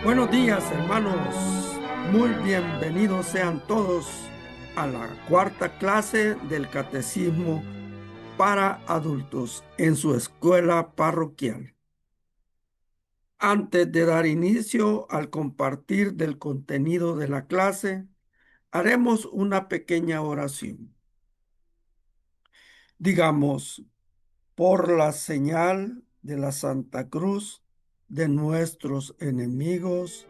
Buenos días, hermanos. Muy bienvenidos sean todos a la cuarta clase del Catecismo para adultos en su escuela parroquial. Antes de dar inicio al compartir del contenido de la clase, haremos una pequeña oración. Digamos, por la señal de la Santa Cruz de nuestros enemigos,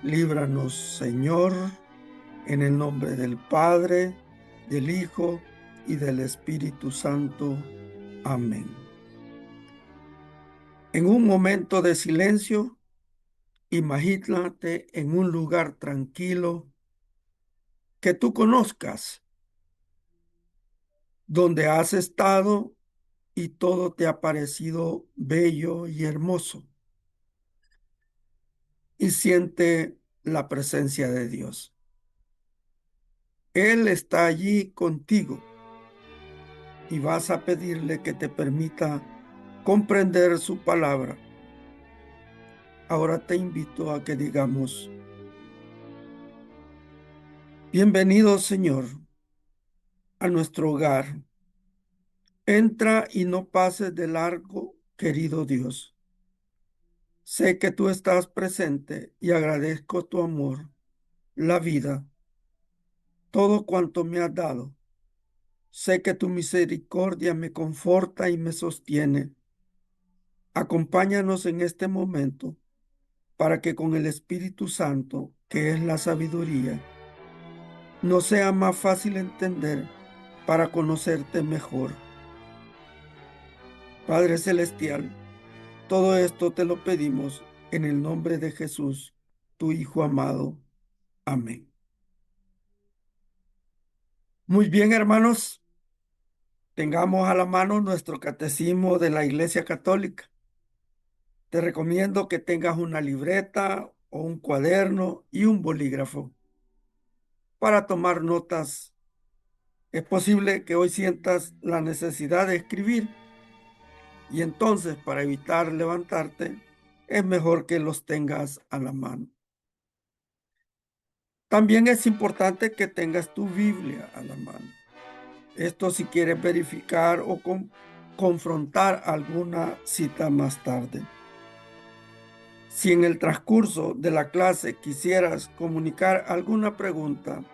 líbranos, Señor. En el nombre del Padre, del Hijo y del Espíritu Santo. Amén. En un momento de silencio, imagínate en un lugar tranquilo que tú conozcas, donde has estado y todo te ha parecido bello y hermoso, y siente la presencia de Dios. Él está allí contigo y vas a pedirle que te permita comprender su palabra. Ahora te invito a que digamos, bienvenido, Señor, a nuestro hogar. Entra y no pases de largo, querido Dios. Sé que tú estás presente y agradezco tu amor, la vida, todo cuanto me has dado. Sé que tu misericordia me conforta y me sostiene. Acompáñanos en este momento para que con el Espíritu Santo, que es la sabiduría, nos sea más fácil entender para conocerte mejor. Padre Celestial, todo esto te lo pedimos en el nombre de Jesús, tu Hijo amado. Amén. Muy bien, hermanos, tengamos a la mano nuestro catecismo de la Iglesia Católica. Te recomiendo que tengas una libreta o un cuaderno y un bolígrafo para tomar notas. Es posible que hoy sientas la necesidad de escribir y entonces para evitar levantarte es mejor que los tengas a la mano. También es importante que tengas tu Biblia a la mano. Esto si quieres verificar o confrontar alguna cita más tarde. Si en el transcurso de la clase quisieras comunicar alguna pregunta,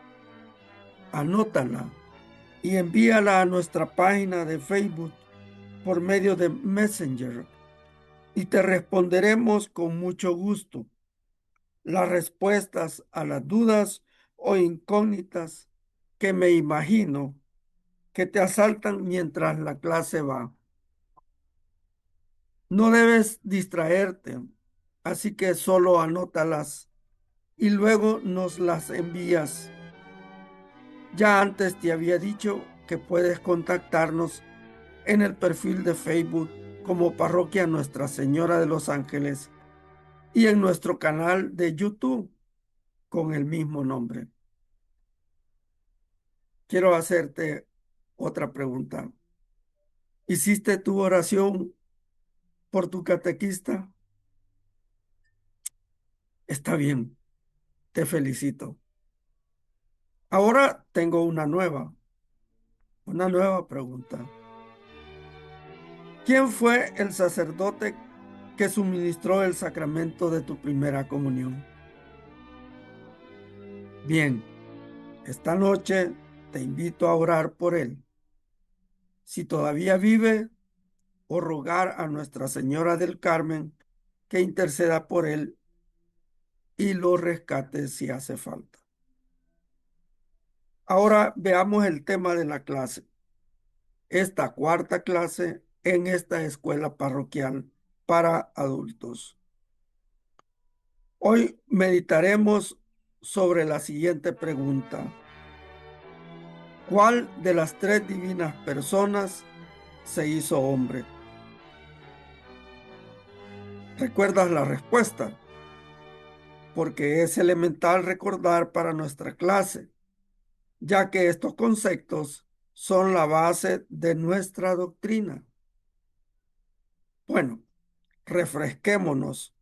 anótala y envíala a nuestra página de Facebook por medio de Messenger y te responderemos con mucho gusto. Las respuestas a las dudas o incógnitas que me imagino que te asaltan mientras la clase va. No debes distraerte, así que solo anótalas y luego nos las envías. Ya antes te había dicho que puedes contactarnos en el perfil de Facebook como Parroquia Nuestra Señora de los Ángeles y en nuestro canal de YouTube con el mismo nombre. Quiero hacerte otra pregunta. ¿Hiciste tu oración por tu catequista? Está bien, te felicito. Ahora tengo una nueva pregunta. ¿Quién fue el sacerdote que suministró el sacramento de tu primera comunión? Bien, esta noche te invito a orar por él. Si todavía vive, o rogar a Nuestra Señora del Carmen que interceda por él y lo rescate si hace falta. Ahora veamos el tema de la clase. Esta cuarta clase en esta escuela parroquial para adultos. Hoy meditaremos sobre la siguiente pregunta. ¿Cuál de las tres divinas personas se hizo hombre? ¿Recuerdas la respuesta? Porque es elemental recordar para nuestra clase, ya que estos conceptos son la base de nuestra doctrina. Bueno, refresquémonos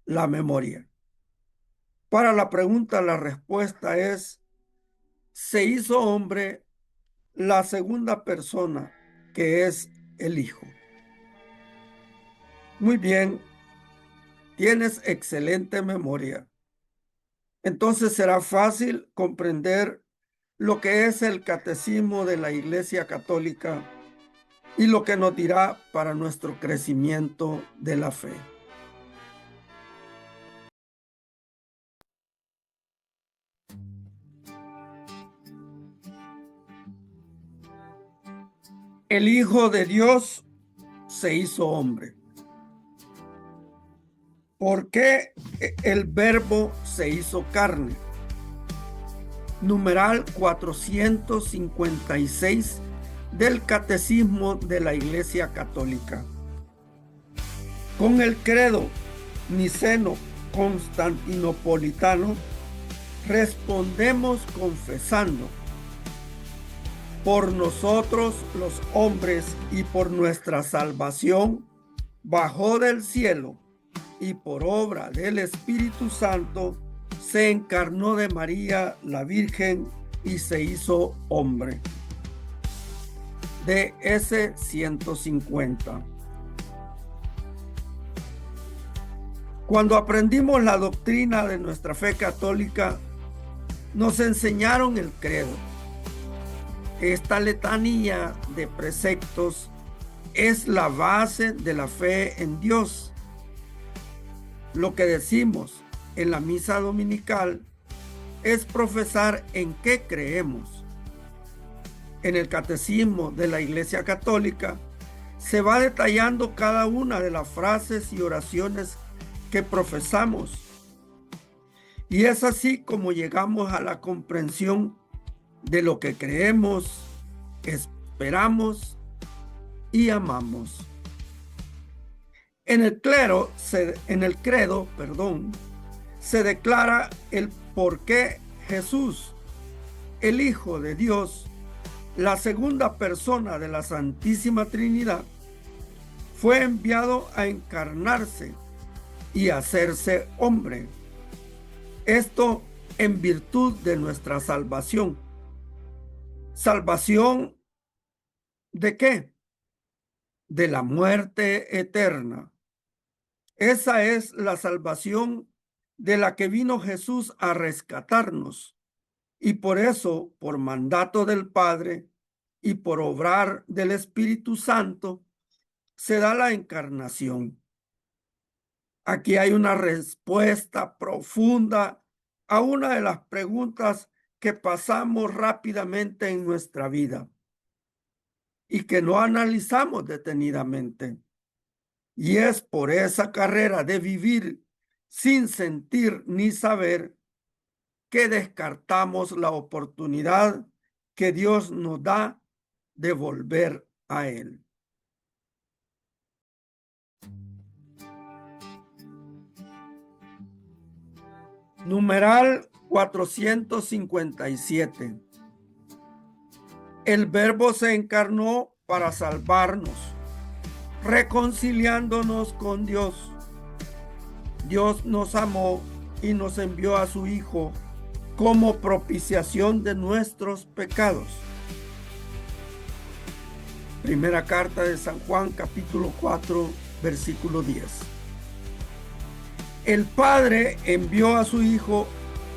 la memoria. Para la pregunta, la respuesta es: se hizo hombre la segunda persona, que es el Hijo. Muy bien, tienes excelente memoria. Entonces será fácil comprender lo que es el catecismo de la Iglesia Católica y lo que nos dirá para nuestro crecimiento de la fe. El Hijo de Dios se hizo hombre. ¿Por qué el Verbo se hizo carne? Numeral 456 del Catecismo de la Iglesia Católica. Con el credo niceno-constantinopolitano respondemos confesando: por nosotros los hombres y por nuestra salvación bajó del cielo, y por obra del Espíritu Santo se encarnó de María la Virgen y se hizo hombre. DS 150. Cuando aprendimos la doctrina de nuestra fe católica, nos enseñaron el credo. Esta letanía de preceptos es la base de la fe en Dios. Lo que decimos en la misa dominical es profesar en qué creemos. En el Catecismo de la Iglesia Católica se va detallando cada una de las frases y oraciones que profesamos. Y es así como llegamos a la comprensión de lo que creemos, esperamos y amamos. En el credo, se declara el por qué Jesús, el Hijo de Dios, la segunda persona de la Santísima Trinidad, fue enviado a encarnarse y hacerse hombre. Esto en virtud de nuestra salvación. ¿Salvación de qué? De la muerte eterna. Esa es la salvación de la que vino Jesús a rescatarnos. Y por eso, por mandato del Padre y por obrar del Espíritu Santo, se da la encarnación. Aquí hay una respuesta profunda a una de las preguntas que pasamos rápidamente en nuestra vida y que no analizamos detenidamente. Y es por esa carrera de vivir sin sentir ni saber que descartamos la oportunidad que Dios nos da de volver a Él. Numeral 457. El Verbo se encarnó para salvarnos, reconciliándonos con Dios. Dios nos amó y nos envió a su Hijo como propiciación de nuestros pecados. Primera carta de San Juan, capítulo 4, versículo 10. El Padre envió a su Hijo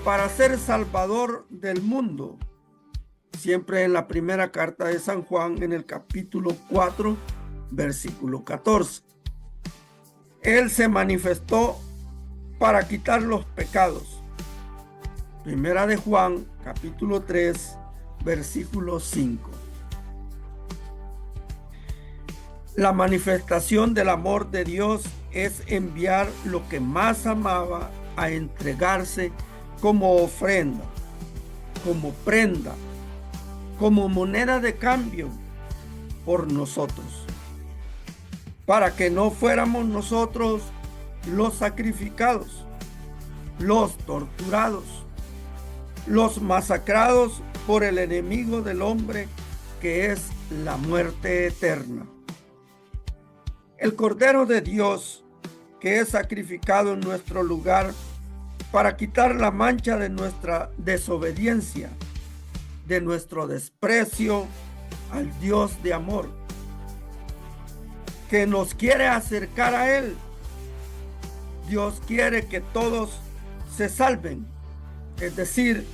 para ser Salvador del mundo. Siempre en la primera carta de San Juan, en el capítulo 4, versículo 14. Él se manifestó para quitar los pecados. Primera de Juan, capítulo 3, versículo 5. La manifestación del amor de Dios es enviar lo que más amaba a entregarse como ofrenda, como prenda, como moneda de cambio por nosotros, para que no fuéramos nosotros los sacrificados, los torturados, los masacrados por el enemigo del hombre, que es la muerte eterna. El Cordero de Dios, que es sacrificado en nuestro lugar, para quitar la mancha de nuestra desobediencia, de nuestro desprecio al Dios de amor, que nos quiere acercar a Él. Dios quiere que todos se salven, es decir,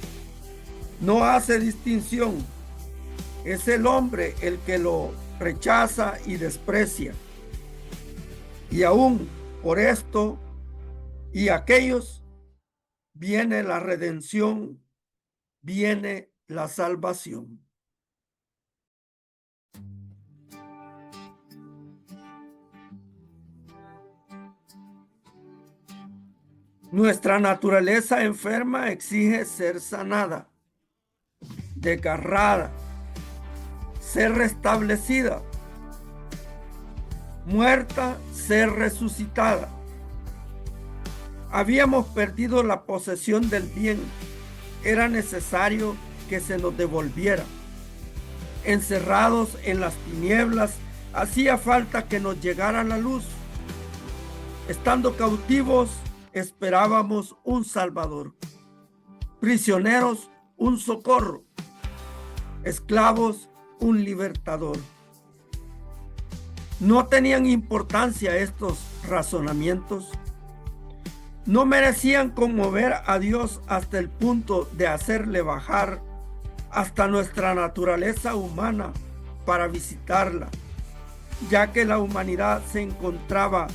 no hace distinción. Es el hombre el que lo rechaza y desprecia. Y aún por esto y aquellos viene la redención, viene la salvación. Nuestra naturaleza enferma exige ser sanada, desgarrada, ser restablecida, muerta, ser resucitada. Habíamos perdido la posesión del bien. Era necesario que se nos devolviera. Encerrados en las tinieblas, hacía falta que nos llegara la luz. Estando cautivos, esperábamos un Salvador. Prisioneros, un socorro. Esclavos, un libertador. No tenían importancia estos razonamientos. No merecían conmover a Dios hasta el punto de hacerle bajar hasta nuestra naturaleza humana para visitarla, ya que la humanidad se encontraba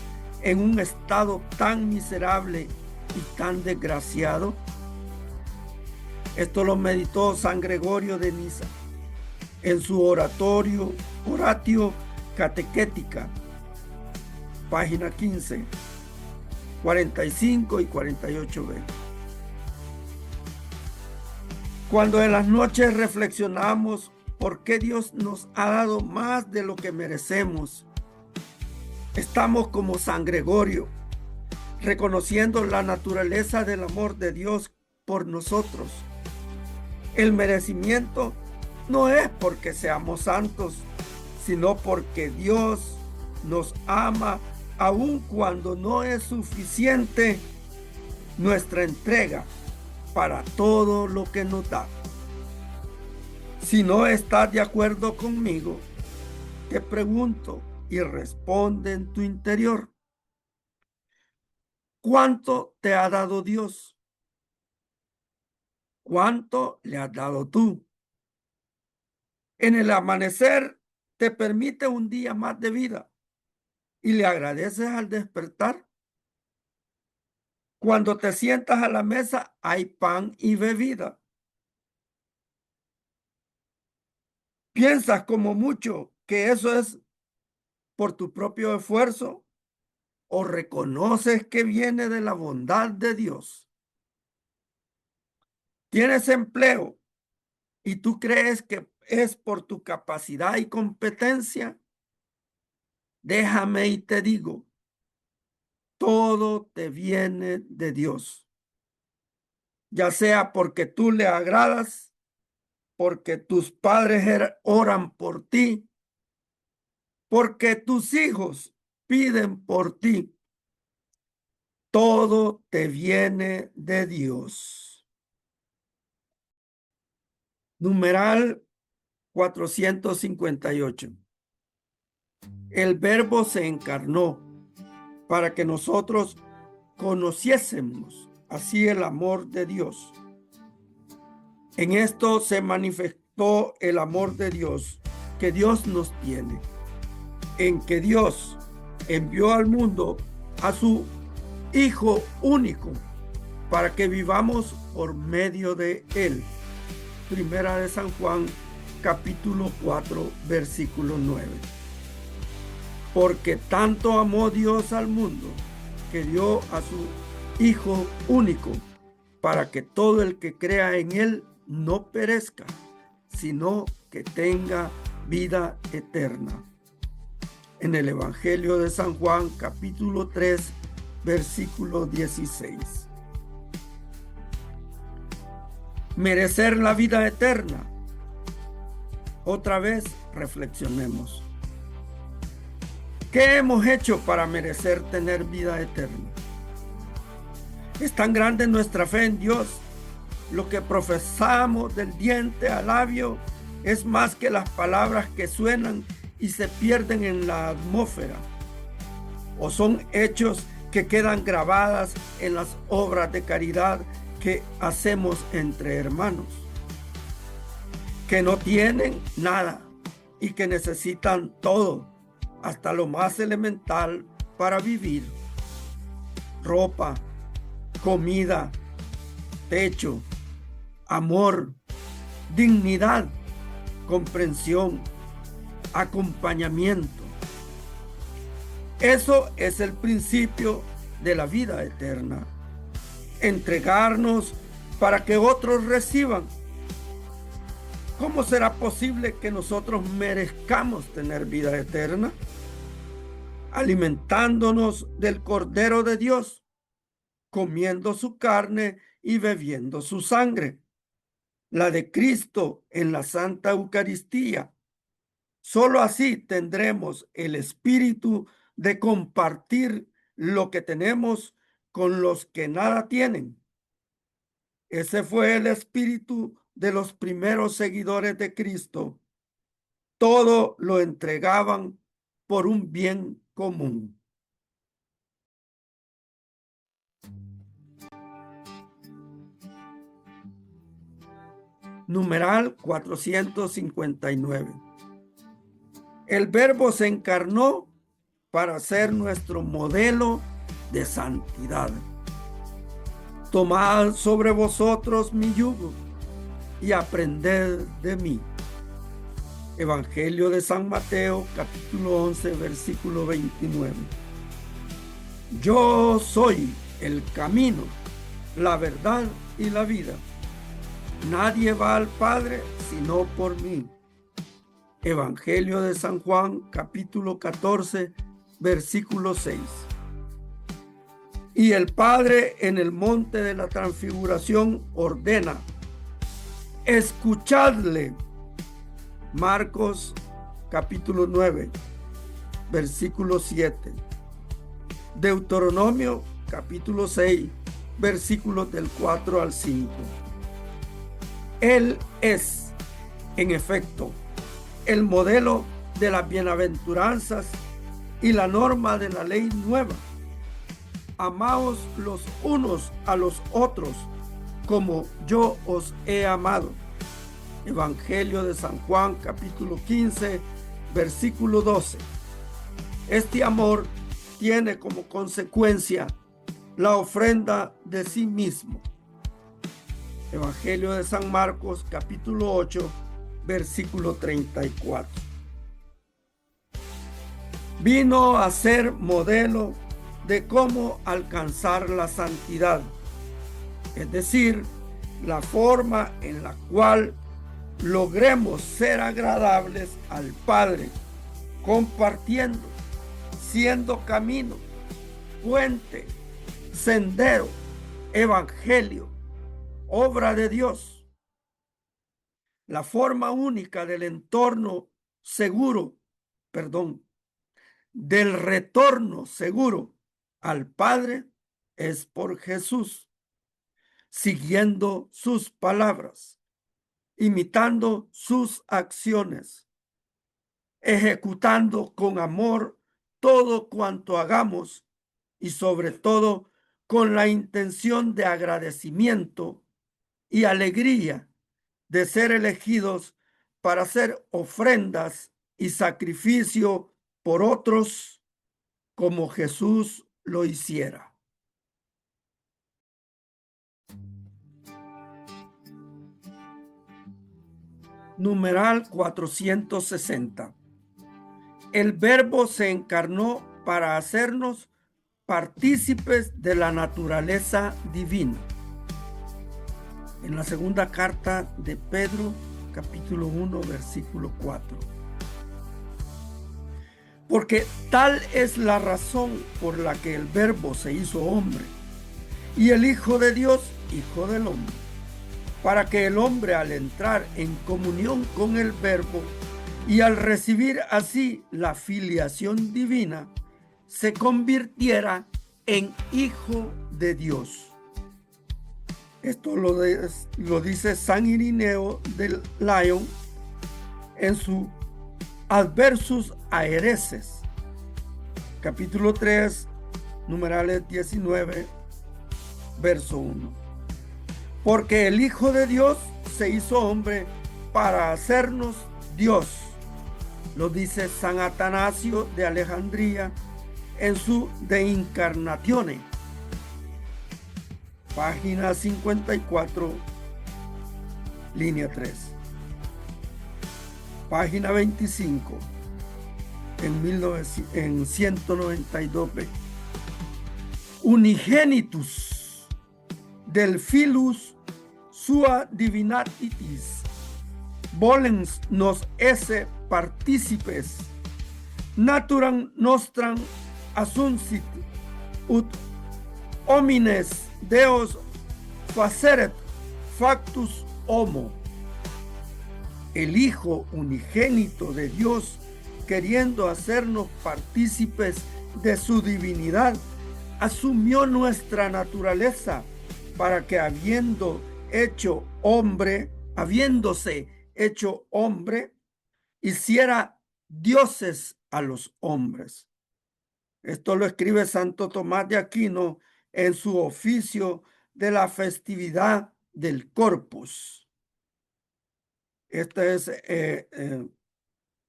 en un estado tan miserable y tan desgraciado. Esto lo meditó San Gregorio de Nisa en su Oratio Catequética, página 15, 45 y 48b. Cuando en las noches reflexionamos por qué Dios nos ha dado más de lo que merecemos, estamos como San Gregorio, reconociendo la naturaleza del amor de Dios por nosotros. El merecimiento no es porque seamos santos, sino porque Dios nos ama aun cuando no es suficiente nuestra entrega para todo lo que nos da. Si no estás de acuerdo conmigo, te pregunto y responde en tu interior: ¿cuánto te ha dado Dios? ¿Cuánto le has dado tú? En el amanecer te permite un día más de vida y le agradeces al despertar. Cuando te sientas a la mesa hay pan y bebida. ¿Piensas como mucho que eso es por tu propio esfuerzo o reconoces que viene de la bondad de Dios? ¿Tienes empleo y tú crees que es por tu capacidad y competencia? Déjame y te digo, todo te viene de Dios, ya sea porque tú le agradas, porque tus padres oran por ti, porque tus hijos piden por ti. Todo te viene de Dios. Numeral 458. El Verbo se encarnó para que nosotros conociésemos así el amor de Dios. En esto se manifestó el amor de Dios que Dios nos tiene, en que Dios envió al mundo a su Hijo único para que vivamos por medio de Él. Primera de San Juan, capítulo 4, versículo 9. Porque tanto amó Dios al mundo que dio a su Hijo único para que todo el que crea en Él no perezca, sino que tenga vida eterna. En el Evangelio de San Juan, capítulo 3, versículo 16. Merecer la vida eterna. Otra vez reflexionemos. ¿Qué hemos hecho para merecer tener vida eterna? Es tan grande nuestra fe en Dios. Lo que profesamos del diente al labio es más que las palabras que suenan y se pierden en la atmósfera, o son hechos que quedan grabadas en las obras de caridad que hacemos entre hermanos, que no tienen nada y que necesitan todo, hasta lo más elemental para vivir: ropa, comida, techo, amor, dignidad, comprensión, acompañamiento. Eso es el principio de la vida eterna. Entregarnos para que otros reciban. ¿Cómo será posible que nosotros merezcamos tener vida eterna? Alimentándonos del Cordero de Dios, comiendo su carne y bebiendo su sangre, la de Cristo en la Santa Eucaristía. Solo así tendremos el espíritu de compartir lo que tenemos con los que nada tienen. Ese fue el espíritu de los primeros seguidores de Cristo. Todo lo entregaban por un bien común. Numeral 459. El Verbo se encarnó para ser nuestro modelo de santidad. Tomad sobre vosotros mi yugo y aprended de mí. Evangelio de San Mateo, capítulo 11, versículo 29. Yo soy el camino, la verdad y la vida. Nadie va al Padre sino por mí. Evangelio de San Juan, capítulo 14, versículo 6. Y el Padre en el monte de la transfiguración ordena: escuchadle. Marcos, capítulo 9, versículo 7. Deuteronomio, capítulo 6, versículos del 4 al 5. Él es, en efecto, el modelo de las bienaventuranzas y la norma de la ley nueva. Amaos los unos a los otros como yo os he amado. Evangelio de San Juan, capítulo 15, versículo 12. Este amor tiene como consecuencia la ofrenda de sí mismo. Evangelio de San Marcos, capítulo 8, versículo 34. Vino a ser modelo de cómo alcanzar la santidad, es decir, la forma en la cual logremos ser agradables al Padre, compartiendo, siendo camino, puente, sendero, evangelio, obra de Dios. La forma única del del retorno seguro al Padre es por Jesús, siguiendo sus palabras, imitando sus acciones, ejecutando con amor todo cuanto hagamos y sobre todo con la intención de agradecimiento y alegría de ser elegidos para hacer ofrendas y sacrificio por otros como Jesús lo hiciera. Numeral 460. El Verbo se encarnó para hacernos partícipes de la naturaleza divina. En la segunda carta de Pedro, capítulo 1, versículo 4. Porque tal es la razón por la que el Verbo se hizo hombre y el Hijo de Dios, Hijo del hombre, para que el hombre, al entrar en comunión con el Verbo y al recibir así la filiación divina, se convirtiera en Hijo de Dios. Esto lo dice San Irineo del Lyon en su Adversus a Hereses, capítulo 3, numerales 19, verso 1. Porque el Hijo de Dios se hizo hombre para hacernos Dios, lo dice San Atanasio de Alejandría en su De Incarnatione, página 54, línea 3. Página 25, en 192b. Unigenitus del filus sua divinitatis volens nos esse participes naturam nostram assuncit ut homines Deos faceret factus homo. El Hijo unigénito de Dios, queriendo hacernos partícipes de su divinidad, asumió nuestra naturaleza para que habiéndose hecho hombre, hiciera dioses a los hombres. Esto lo escribe Santo Tomás de Aquino en su oficio de la festividad del Corpus. Este es en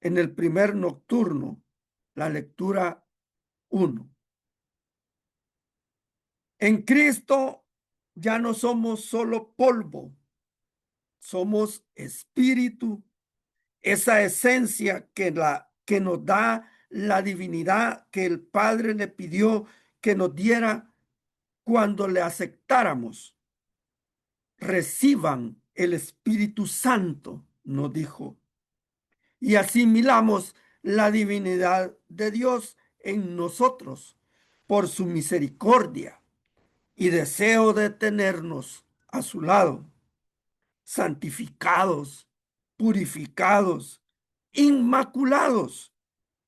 el primer nocturno, la lectura 1. En Cristo ya no somos solo polvo, somos espíritu, esa esencia que nos da la divinidad que el Padre le pidió que nos diera cuando le aceptáramos. Reciban el Espíritu Santo, nos dijo, y asimilamos la divinidad de Dios en nosotros por su misericordia y deseo de tenernos a su lado, santificados, purificados, inmaculados.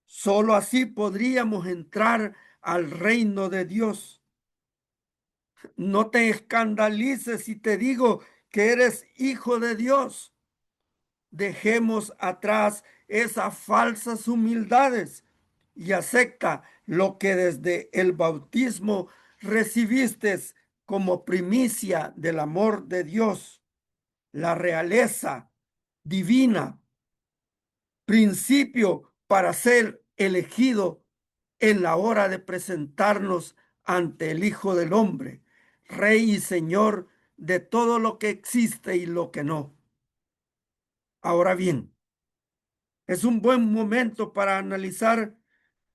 Solo así podríamos entrar al reino de Dios. No te escandalices si te digo que eres hijo de Dios. Dejemos atrás esas falsas humildades y acepta lo que desde el bautismo recibiste como primicia del amor de Dios, la realeza divina, principio para ser elegido en la hora de presentarnos ante el Hijo del Hombre, Rey y Señor de todo lo que existe y lo que no. Ahora bien, es un buen momento para analizar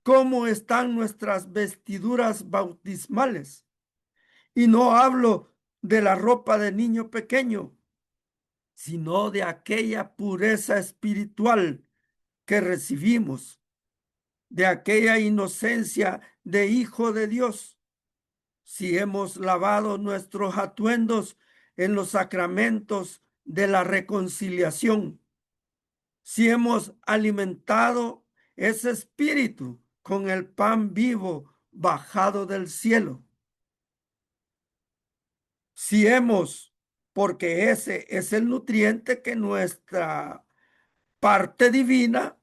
cómo están nuestras vestiduras bautismales. Y no hablo de la ropa de niño pequeño, sino de aquella pureza espiritual que recibimos, de aquella inocencia de hijo de Dios. Si hemos lavado nuestros atuendos en los sacramentos de la reconciliación, si hemos alimentado ese espíritu con el pan vivo bajado del cielo, si hemos, porque ese es el nutriente que nuestra parte divina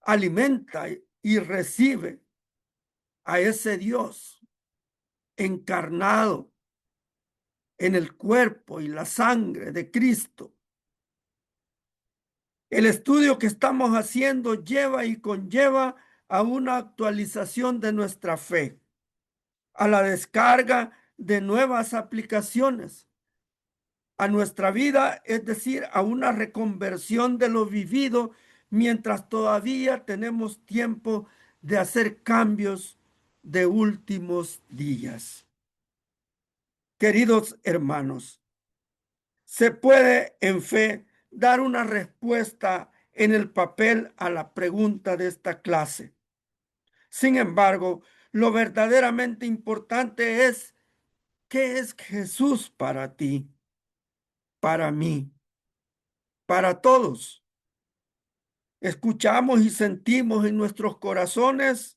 alimenta y recibe a ese Dios encarnado en el cuerpo y la sangre de Cristo. El estudio que estamos haciendo lleva y conlleva a una actualización de nuestra fe, a la descarga de nuevas aplicaciones a nuestra vida, es decir, a una reconversión de lo vivido mientras todavía tenemos tiempo de hacer cambios de últimos días. Queridos hermanos, se puede en fe dar una respuesta en el papel a la pregunta de esta clase. Sin embargo, lo verdaderamente importante es: ¿qué es Jesús para ti, para mí, para todos? Escuchamos y sentimos en nuestros corazones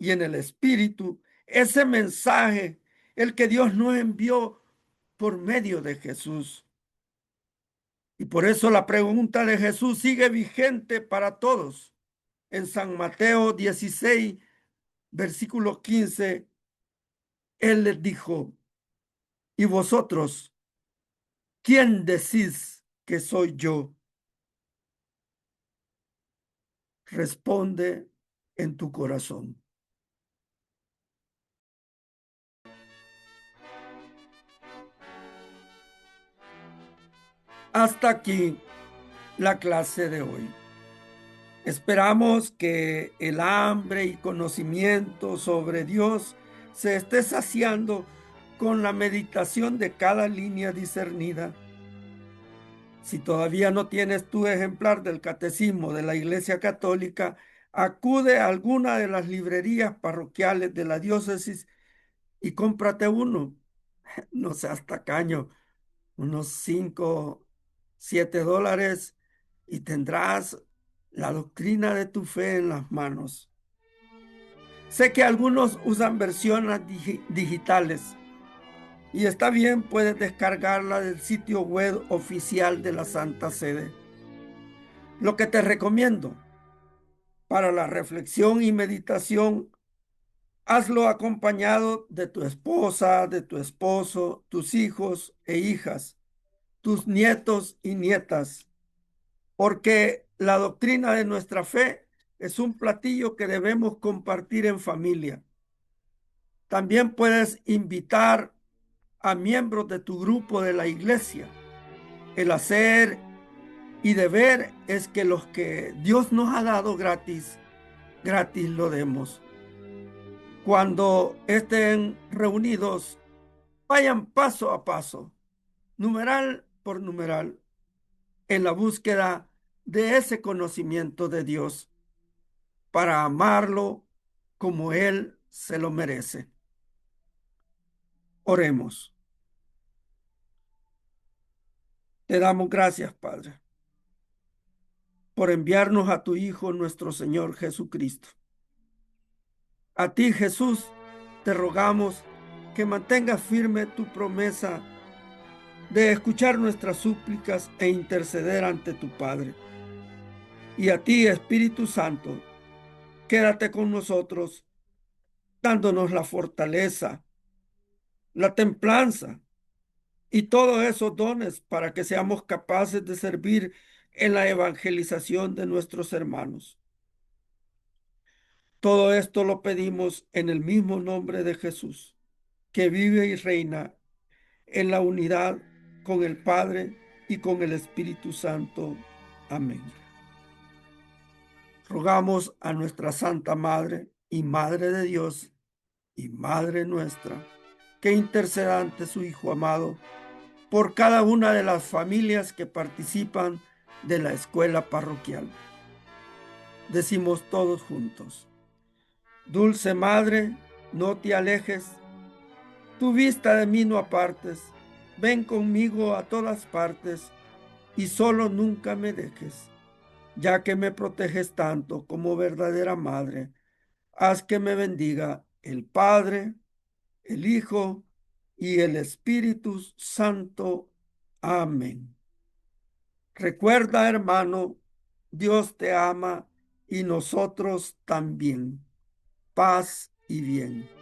y en el espíritu ese mensaje, el que Dios nos envió por medio de Jesús. Y por eso la pregunta de Jesús sigue vigente para todos. En San Mateo 16, versículo 15, Él les dijo, ¿y vosotros quién decís que soy yo? Responde en tu corazón. Hasta aquí la clase de hoy. Esperamos que el hambre y conocimiento sobre Dios se esté saciando con la meditación de cada línea discernida. Si todavía no tienes tu ejemplar del Catecismo de la Iglesia Católica, acude a alguna de las librerías parroquiales de la diócesis y cómprate uno. No seas tacaño, unos 5, $7 y tendrás la doctrina de tu fe en las manos. Sé que algunos usan versiones digitales y está bien, puedes descargarla del sitio web oficial de la Santa Sede. Lo que te recomiendo para la reflexión y meditación, hazlo acompañado de tu esposa, de tu esposo, tus hijos e hijas, tus nietos y nietas, porque la doctrina de nuestra fe es un platillo que debemos compartir en familia. También puedes invitar a miembros de tu grupo de la iglesia. El hacer y deber es que los que Dios nos ha dado gratis, gratis lo demos. Cuando estén reunidos, vayan paso a paso, numeral por numeral, en la búsqueda de ese conocimiento de Dios para amarlo como Él se lo merece. Oremos. Te damos gracias, Padre, por enviarnos a tu Hijo, nuestro Señor Jesucristo. A ti, Jesús, te rogamos que mantengas firme tu promesa de escuchar nuestras súplicas e interceder ante tu Padre. Y a ti, Espíritu Santo, quédate con nosotros, dándonos la fortaleza, la templanza y todos esos dones para que seamos capaces de servir en la evangelización de nuestros hermanos. Todo esto lo pedimos en el mismo nombre de Jesús, que vive y reina en la unidad con el Padre y con el Espíritu Santo. Amén. Rogamos a nuestra Santa Madre y Madre de Dios y Madre nuestra, que interceda ante su Hijo amado por cada una de las familias que participan de la escuela parroquial. Decimos todos juntos: Dulce Madre, no te alejes, tu vista de mí no apartes, ven conmigo a todas partes y solo nunca me dejes, ya que me proteges tanto como verdadera madre. Haz que me bendiga el Padre, el Hijo y el Espíritu Santo. Amén. Recuerda, hermano, Dios te ama y nosotros también. Paz y bien.